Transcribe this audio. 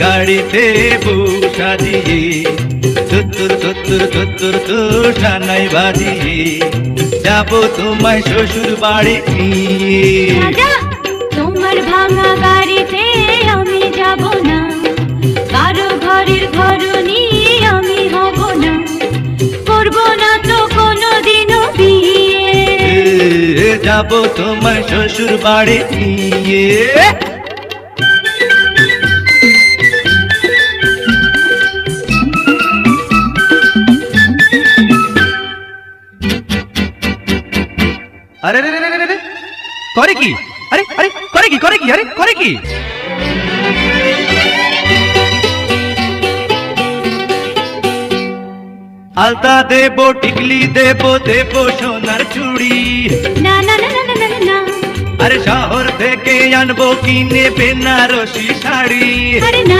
গাড়িতে বউ সাজিয়ে তুত্তুর তুত্তুর তুত্তুর তুর সানাই বাজিয়ে যাবো তোমায় শ্বশুর বাড়ি নিয়ে। রাজা, তোমার ভাঙা গাড়িতে আমি যাব না, কারো ঘরের ঘরনি আমি হব না, করব না তো কোনোদিনও বিয়ে। যাবো তোমায় শ্বশুর বাড়ি নিয়ে। আরে রে রে রে রে রে, করে কি? আরে আরে করে কি? করে কি? আরে করে কি? আলতা দেবো, টিকলি দেবো, দেবো সোনার চুড়ি। না না না না না না, আরে শহর থেকে আনবো কিনে বেনারসি শাড়ি। আরে না।